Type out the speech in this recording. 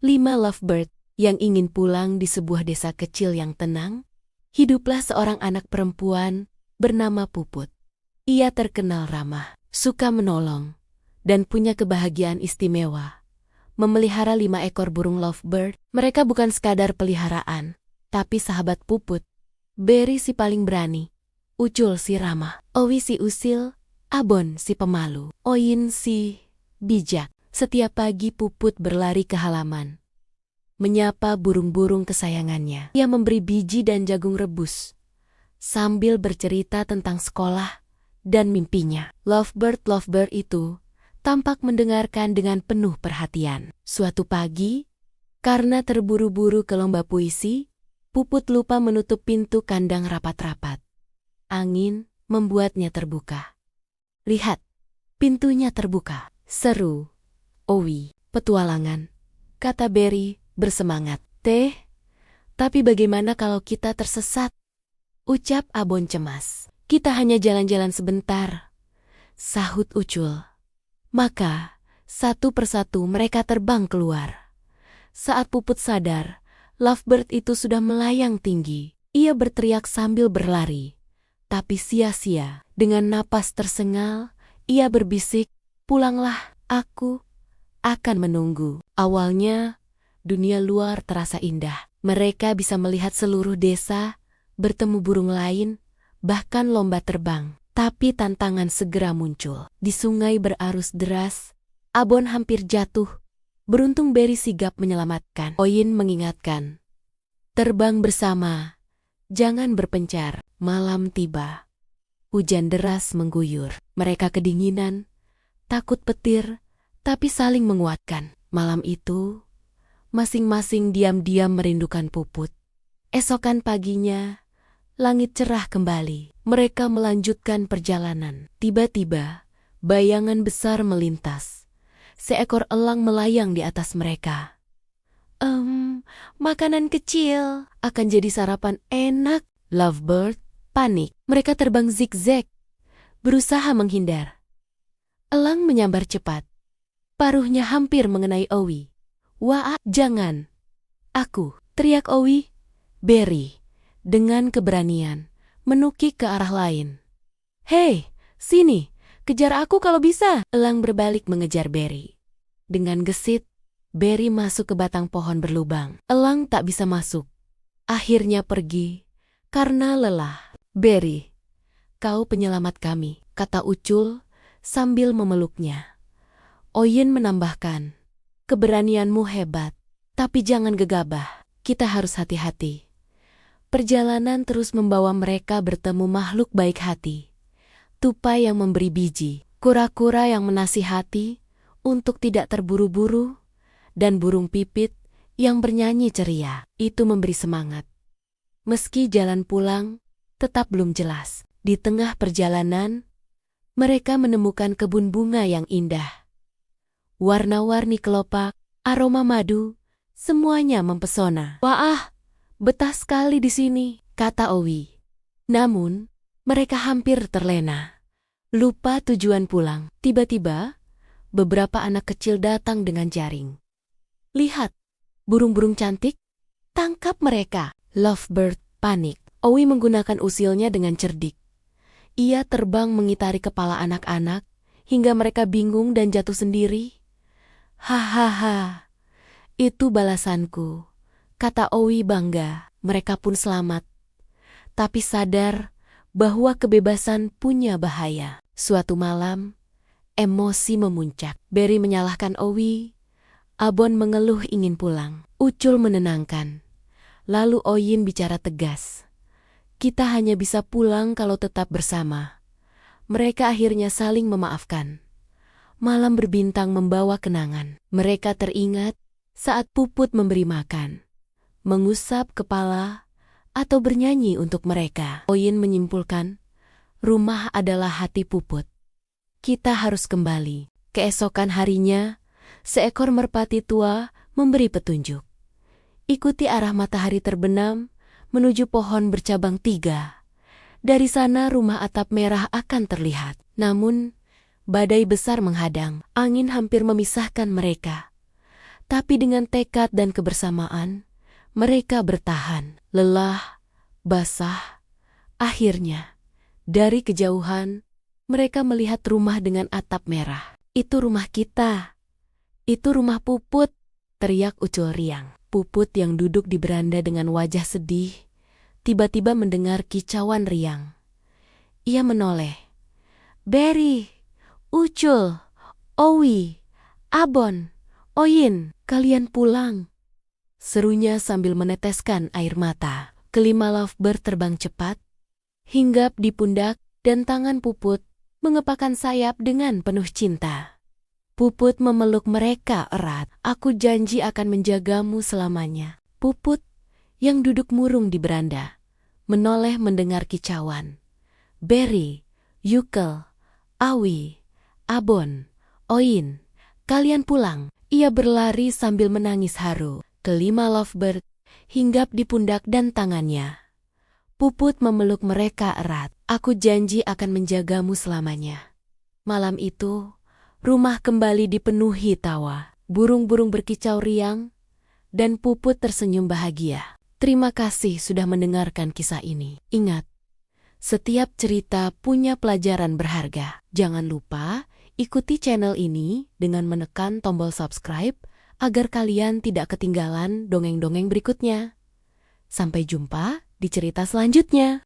5 Lovebird yang ingin pulang di sebuah desa kecil yang tenang. Hiduplah seorang anak perempuan bernama Puput. Ia terkenal ramah, suka menolong, dan punya kebahagiaan istimewa. Memelihara 5 ekor burung lovebird, mereka bukan sekadar peliharaan, tapi sahabat Puput. Berry si paling berani, Ucul si ramah, Owi si usil, Abon si pemalu, Oyin si bijak. Setiap pagi Puput berlari ke halaman, menyapa burung-burung kesayangannya. Ia memberi biji dan jagung rebus, sambil bercerita tentang sekolah dan mimpinya. Lovebird itu tampak mendengarkan dengan penuh perhatian. Suatu pagi, karena terburu-buru ke lomba puisi, Puput lupa menutup pintu kandang rapat-rapat. Angin membuatnya terbuka. Lihat, pintunya terbuka. Seru Owi, petualangan, kata Berry bersemangat. Tapi bagaimana kalau kita tersesat? Ucap Abon cemas. Kita hanya jalan-jalan sebentar, sahut Ucul. Maka, satu persatu mereka terbang keluar. Saat Puput sadar, Lovebird itu sudah melayang tinggi. Ia berteriak sambil berlari. Tapi sia-sia, dengan napas tersengal, ia berbisik, "Pulanglah, aku akan menunggu." Awalnya, dunia luar terasa indah. Mereka bisa melihat seluruh desa, bertemu burung lain, bahkan lomba terbang. Tapi tantangan segera muncul. Di sungai berarus deras, Abon hampir jatuh. Beruntung Berry sigap menyelamatkan. Oyin mengingatkan, "Terbang bersama, jangan berpencar." Malam tiba. Hujan deras mengguyur. Mereka kedinginan, takut petir, tapi saling menguatkan. Malam itu, masing-masing diam-diam merindukan Puput. Esokan paginya, langit cerah kembali. Mereka melanjutkan perjalanan. Tiba-tiba, bayangan besar melintas. Seekor elang melayang di atas mereka. Makanan kecil akan jadi sarapan enak." Lovebird panik. Mereka terbang zigzag, berusaha menghindar. Elang menyambar cepat. Paruhnya hampir mengenai Owi. "Wah, jangan!" "Aku!" teriak Owi. Berry, dengan keberanian, menukik ke arah lain. "Hei, sini! Kejar aku kalau bisa!" Elang berbalik mengejar Berry. Dengan gesit, Berry masuk ke batang pohon berlubang. Elang tak bisa masuk. Akhirnya pergi karena lelah. "Berry, kau penyelamat kami," kata Ucul sambil memeluknya. Oyin menambahkan, "Keberanianmu hebat, tapi jangan gegabah. Kita harus hati-hati." Perjalanan terus membawa mereka bertemu makhluk baik hati. Tupai yang memberi biji, kura-kura yang menasihati untuk tidak terburu-buru, dan burung pipit yang bernyanyi ceria. Itu memberi semangat. Meski jalan pulang tetap belum jelas, di tengah perjalanan, mereka menemukan kebun bunga yang indah. Warna-warni kelopak, aroma madu, semuanya mempesona. "Wah, betah sekali di sini," kata Owi. Namun, mereka hampir terlena, lupa tujuan pulang. Tiba-tiba, beberapa anak kecil datang dengan jaring. "Lihat, burung-burung cantik, tangkap mereka." Lovebird panik. Owi menggunakan usilnya dengan cerdik. Ia terbang mengitari kepala anak-anak, hingga mereka bingung dan jatuh sendiri. "Hahaha, itu balasanku," kata Owi bangga. Mereka pun selamat, tapi sadar bahwa kebebasan punya bahaya. Suatu malam, emosi memuncak. Berry menyalahkan Owi. Abon mengeluh ingin pulang. Ucul menenangkan. Lalu Oyin bicara tegas, "Kita hanya bisa pulang kalau tetap bersama." Mereka akhirnya saling memaafkan. Malam berbintang membawa kenangan. Mereka teringat saat Puput memberi makan, mengusap kepala, atau bernyanyi untuk mereka. Oyin menyimpulkan, rumah adalah hati Puput. Kita harus kembali. Keesokan harinya, seekor merpati tua memberi petunjuk. Ikuti arah matahari terbenam menuju pohon bercabang 3. Dari sana rumah atap merah akan terlihat. Namun, badai besar menghadang. Angin hampir memisahkan mereka. Tapi dengan tekad dan kebersamaan, mereka bertahan. Lelah, basah. Akhirnya, dari kejauhan, mereka melihat rumah dengan atap merah. Itu rumah kita. Itu rumah Puput, teriak Ucul riang. Puput yang duduk di beranda dengan wajah sedih, tiba-tiba mendengar kicauan riang. Ia menoleh. Berry, Ucul, Owi, Abon, Oyin, kalian pulang. Serunya sambil meneteskan air mata. Kelima lovebird terbang cepat, hinggap di pundak dan tangan Puput, mengepakkan sayap dengan penuh cinta. Puput memeluk mereka erat. Aku janji akan menjagamu selamanya. Puput, yang duduk murung di beranda, menoleh mendengar kicauan. Berry, Yukel, Awi, Abon, Oyin, kalian pulang. Ia berlari sambil menangis haru. Kelima lovebird hinggap di pundak dan tangannya. Puput memeluk mereka erat. Aku janji akan menjagamu selamanya. Malam itu, rumah kembali dipenuhi tawa. Burung-burung berkicau riang, dan Puput tersenyum bahagia. Terima kasih sudah mendengarkan kisah ini. Ingat, setiap cerita punya pelajaran berharga. Jangan lupa ikuti channel ini dengan menekan tombol subscribe agar kalian tidak ketinggalan dongeng-dongeng berikutnya. Sampai jumpa di cerita selanjutnya.